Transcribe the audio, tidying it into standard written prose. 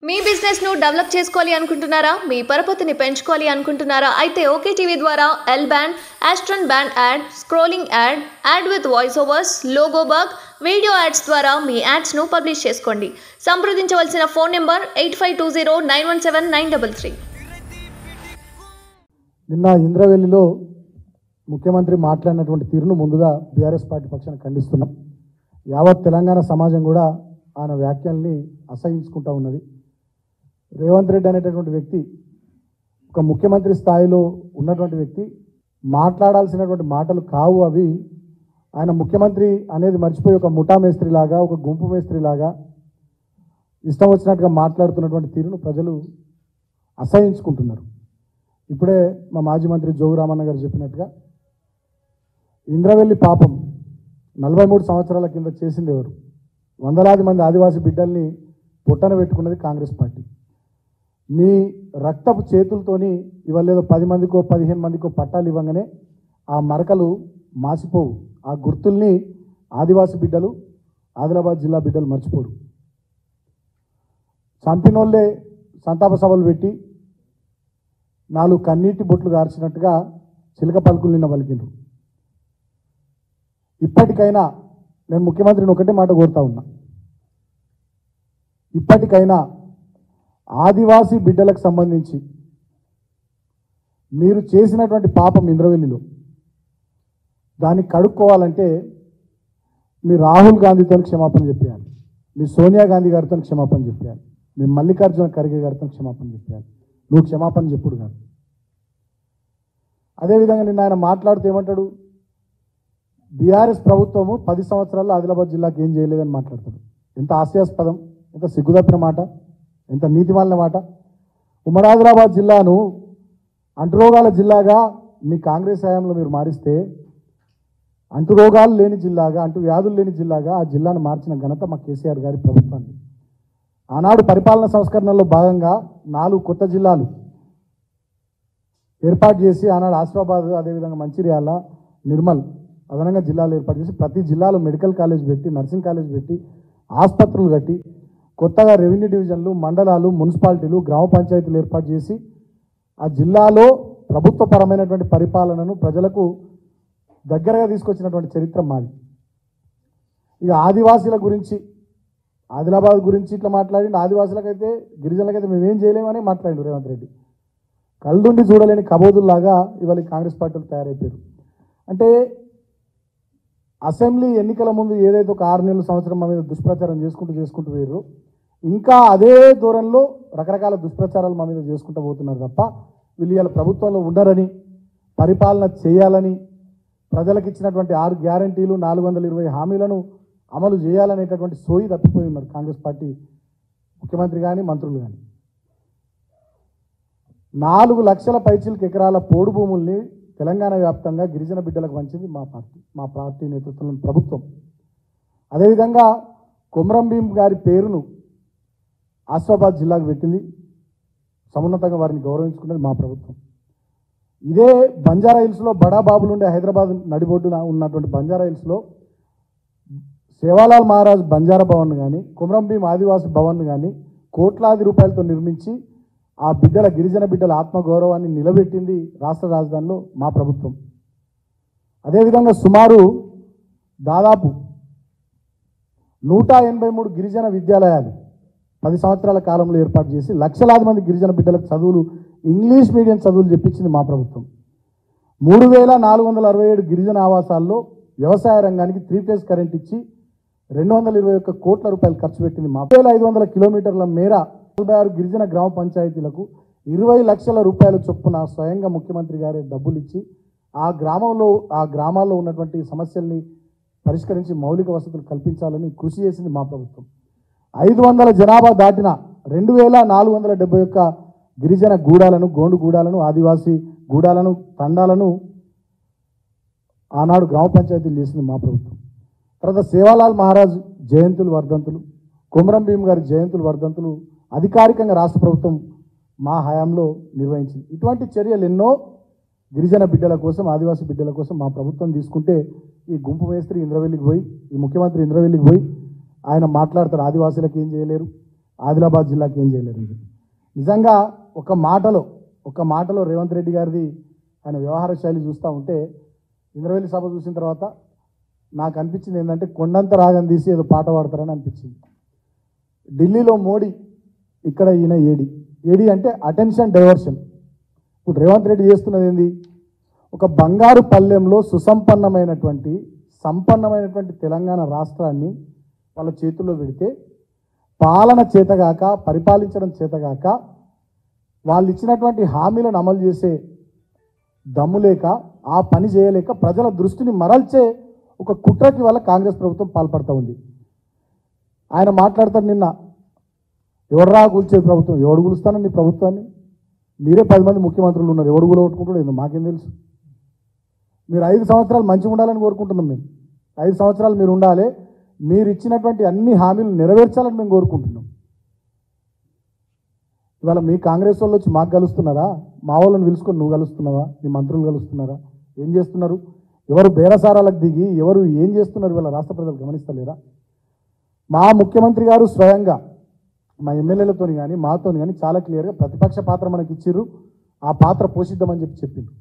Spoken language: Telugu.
మీ బిజినెస్ ను డెవలప్ చేసుకోవాలి అనుకుంటున్నారా? మీ పరపతిని పెంచుకోవాలి అనుకుంటున్నారా? అయితే ఓకే టీవీ ద్వారా L band, aston band ad, scrolling ad, ad with voice overs, logo bug, video ads ద్వారా మీ యాడ్స్ ను పబ్లిష్ చేసుకోండి. సంప్రదించవలసిన ఫోన్ నెంబర్ 8520917933. నిన్న ఇంద్రవెల్లిలో ముఖ్యమంత్రి మాట్లాడినటువంటి తీరును ముందుగా బీఆర్ఎస్ పార్టీ పక్షాన ఖండిస్తున్నాం. యావత్ తెలంగాణ సమాజం కూడా ఆయన వ్యాఖ్యల్ని అసహించుకుంటూ ఉన్నది. రేవంత్ రెడ్డి అనేటటువంటి వ్యక్తి ఒక ముఖ్యమంత్రి స్థాయిలో ఉన్నటువంటి వ్యక్తి మాట్లాడాల్సినటువంటి మాటలు కావు అవి. ఆయన ముఖ్యమంత్రి అనేది మర్చిపోయి ఒక ముఠా మేస్త్రిలాగా, ఒక గుంపు మేస్త్రిలాగా ఇష్టం వచ్చినట్టుగా మాట్లాడుతున్నటువంటి తీరును ప్రజలు అసహించుకుంటున్నారు. ఇప్పుడే మా మాజీ మంత్రి జోగురామన్న గారు చెప్పినట్టుగా ఇంద్రవెల్లి పాపం 43 సంవత్సరాల కింద చేసింది ఎవరు? వందలాది మంది ఆదివాసీ బిడ్డల్ని పొట్టన పెట్టుకున్నది కాంగ్రెస్ పార్టీ. మీ రక్తపు చేతులతోని ఇవాళ ఏదో 10 మందికో 15 మందికో పట్టాలు ఇవ్వగానే ఆ మరకలు మాసిపోవు. ఆ గుర్తుల్ని ఆదివాసీ బిడ్డలు, ఆదిలాబాద్ జిల్లా బిడ్డలు మర్చిపోరు. చంపినోళ్ళే సంతాప సభలు పెట్టి 4 కన్నీటి బొట్లు గార్చినట్టుగా చిలక పలుకులు నిన్న పలికిండ్రు. ఇప్పటికైనా నేను ముఖ్యమంత్రిని ఒకటే మాట కోరుతా ఉన్నా, ఇప్పటికైనా ఆదివాసీ బిడ్డలకు సంబంధించి మీరు చేసినటువంటి పాపం ఇంద్రవెల్లిలో దాన్ని కడుక్కోవాలంటే మీ రాహుల్ గాంధీతో క్షమాపణ చెప్పేయాలి, మీ సోనియా గాంధీ గారితో క్షమాపణ చెప్పేయాలి, మీ మల్లికార్జున ఖర్గే గారితో క్షమాపణ చెప్పేయాలి. నువ్వు క్షమాపణ చెప్పుడు కాదు. అదేవిధంగా నిన్న ఆయన మాట్లాడుతూ ఏమంటాడు? బీఆర్ఎస్ ప్రభుత్వము 10 సంవత్సరాల్లో ఆదిలాబాద్ జిల్లాకి ఏం చేయలేదని మాట్లాడతాడు. ఎంత హాస్యాస్పదం, ఎంత సిగ్గుదప్పిన మాట, ఎంత నీతిమాలిన మాట. ఉమ్మడి ఆదిలాబాద్ జిల్లాను అంటురోగాల జిల్లాగా మీ కాంగ్రెస్ హయాంలో మీరు మారిస్తే అంటురోగాలు లేని జిల్లాగా, అంటు వ్యాధులు లేని జిల్లాగా ఆ జిల్లాను మార్చిన ఘనత మా కేసీఆర్ గారి ప్రభుత్వాన్ని. ఆనాడు పరిపాలన సంస్కరణలో భాగంగా 4 కొత్త జిల్లాలు ఏర్పాటు చేసి ఆనాడు ఆసిఫాబాద్, అదేవిధంగా మంచిర్యాల, నిర్మల్ అదనంగా జిల్లాలు ఏర్పాటు చేసి ప్రతి జిల్లాలో మెడికల్ కాలేజ్ పెట్టి, నర్సింగ్ కాలేజ్ పెట్టి, ఆసుపత్రులు కట్టి, కొత్తగా రెవెన్యూ డివిజన్లు, మండలాలు, మున్సిపాలిటీలు, గ్రామ పంచాయతీలు ఏర్పాటు చేసి ఆ జిల్లాలో ప్రభుత్వపరమైనటువంటి పరిపాలనను ప్రజలకు దగ్గరగా తీసుకొచ్చినటువంటి చరిత్ర మాది. ఇక ఆదివాసీల గురించి, ఆదిలాబాద్ గురించి ఇట్లా మాట్లాడిండు. ఆదివాసులకైతే, గిరిజనులకైతే మేమేం చేయలేమని మాట్లాడిండు రేవంత్ రెడ్డి. కళ్ళుండి చూడలేని కబోదుల్లాగా ఇవాళ కాంగ్రెస్ పార్టీలు తయారైపోయారు. అంటే అసెంబ్లీ ఎన్నికల ముందు ఏదైతే ఒక 6 నెలల సంవత్సరం మా మీద దుష్ప్రచారం చేసుకుంటూ పోయారు, ఇంకా అదే ధోరణిలో రకరకాల దుష్ప్రచారాలు మా మీద చేసుకుంటూ పోతున్నారు తప్ప వీళ్ళు ఇవాళ ప్రభుత్వంలో ఉండరని, పరిపాలన చేయాలని, ప్రజలకు ఇచ్చినటువంటి 6 గ్యారంటీలు, 420 హామీలను అమలు చేయాలనేటటువంటి సోయి తప్పిపోయి ఉన్నారు కాంగ్రెస్ పార్టీ ముఖ్యమంత్రి కానీ, మంత్రులు కానీ. 4 లక్షల పైచిలకు ఎకరాల పోడు భూముల్ని తెలంగాణ వ్యాప్తంగా గిరిజన బిడ్డలకు పంచింది మా పార్టీ నేతృత్వంలోని ప్రభుత్వం. అదేవిధంగా కొమరం భీం గారి పేరును ఆసిఫాబాద్ జిల్లాకు పెట్టింది, సమున్నతంగా వారిని గౌరవించుకున్నది మా ప్రభుత్వం. ఇదే బంజారా హిల్స్లో బడాబాబులు ఉండే హైదరాబాద్ నడిబొడ్డున ఉన్నటువంటి బంజారా హిల్స్లో సేవాలాల్ మహారాజ్ బంజారా భవన్ కానీ, కొమరం భీం ఆదివాసి భవన్ కానీ కోట్లాది రూపాయలతో నిర్మించి ఆ బిడ్డల, గిరిజన బిడ్డల ఆత్మగౌరవాన్ని నిలబెట్టింది రాష్ట్ర రాజధానిలో మా ప్రభుత్వం. అదేవిధంగా సుమారు దాదాపు 183 గిరిజన విద్యాలయాలు 10 సంవత్సరాల కాలంలో ఏర్పాటు చేసి లక్షలాది మంది గిరిజన బిడ్డలకు చదువులు, ఇంగ్లీష్ మీడియం చదువులు చెప్పించింది మా ప్రభుత్వం. 3467 గిరిజన ఆవాసాల్లో వ్యవసాయ రంగానికి 3 ఫేజ్ కరెంట్ ఇచ్చి 221 కోట్ల రూపాయలు ఖర్చు పెట్టింది మా. 500 కిలోమీటర్ల మేర 46 గిరిజన గ్రామ పంచాయతీలకు 20 లక్షల రూపాయల చొప్పున స్వయంగా ముఖ్యమంత్రి గారే డబ్బులు ఇచ్చి ఆ గ్రామాల్లో ఉన్నటువంటి సమస్యల్ని పరిష్కరించి మౌలిక వసతులు కల్పించాలని కృషి చేసింది మా ప్రభుత్వం. 500 జనాభా దాటిన 2471 గిరిజన గూడాలను, గోండు గూడాలను, ఆదివాసీ గూడాలను, తండాలను ఆనాడు గ్రామ పంచాయతీలు చేసింది మా ప్రభుత్వం. తర్వాత సేవాలాల్ మహారాజ్ జయంతులు, వర్ధంతులు, కొమరం భీం గారి జయంతులు, వర్ధంతులు అధికారికంగా రాష్ట్ర ప్రభుత్వం మా హయాంలో నిర్వహించింది. ఇటువంటి చర్యలు ఎన్నో గిరిజన బిడ్డల కోసం, ఆదివాసీ బిడ్డల కోసం మా ప్రభుత్వం తీసుకుంటే ఈ గుంపు మేస్త్రి ఇంద్రవెల్లికి పోయి, ఈ ముఖ్యమంత్రి ఇంద్రవెల్లికి పోయి ఆయన మాట్లాడతారు ఆదివాసీలకు ఏం చేయలేరు, ఆదిలాబాద్ జిల్లాకి ఏం చేయలేరని చెప్పి. నిజంగా ఒక మాటలో రేవంత్ రెడ్డి గారిది ఆయన వ్యవహార శైలి చూస్తూ ఉంటే ఇంద్రవెల్లి సభ చూసిన తర్వాత నాకు అనిపించింది ఏంటంటే కొండంత రాగం తీసి ఏదో పాట పాడతారని అనిపించింది. ఢిల్లీలో మోడీ, ఇక్కడ ఈయన ఏడి అంటే అటెన్షన్ డైవర్షన్. ఇప్పుడు రేవంత్ రెడ్డి చేస్తున్నది ఏంది, ఒక బంగారు పల్లెంలో సంపన్నమైనటువంటి తెలంగాణ రాష్ట్రాన్ని వాళ్ళ చేతుల్లో పెడితే పాలన చేతగాక, పరిపాలించడం చేతగాక, వాళ్ళు ఇచ్చినటువంటి హామీలను అమలు చేసే దమ్ము లేక, ఆ పని చేయలేక ప్రజల దృష్టిని మరల్చే ఒక కుట్రకి వల్ల కాంగ్రెస్ ప్రభుత్వం పాల్పడుతూ ఉంది. ఆయన మాట్లాడతాడు, నిన్న ఎవడరా కూల్చేది ప్రభుత్వం, ఎవడు కూలుస్తానని ప్రభుత్వాన్ని, మీరే 10 మంది ముఖ్యమంత్రులు ఉన్నారు, ఎవడు కూలగొట్టుకుంటాడు ఏందో మాకేం తెలుసు. మీరు 5 సంవత్సరాలు మంచిగా ఉండాలని కోరుకుంటున్నాం. మేము 5 సంవత్సరాలు మీరు ఉండాలి, మీరు ఇచ్చినటువంటి అన్ని హామీలు నెరవేర్చాలని మేము కోరుకుంటున్నాం. ఇవాళ మీ కాంగ్రెస్ వాళ్ళు వచ్చి మాకు కలుస్తున్నారా, మా వాళ్ళని పిలుచుకొని నువ్వు కలుస్తున్నావా, నీ మంత్రులు కలుస్తున్నారా, ఏం చేస్తున్నారు, ఎవరు బేరసారాలకు దిగి ఎవరు ఏం చేస్తున్నారు ఇవాళ రాష్ట్ర ప్రజలు గమనిస్తలేరా? మా ముఖ్యమంత్రి గారు స్వయంగా మా ఎమ్మెల్యేలతో కానీ మాతో కానీ చాలా క్లియర్గా ప్రతిపక్ష పాత్ర మనకి ఇచ్చిర్రు, ఆ పాత్ర పోషిద్దామని చెప్పింది.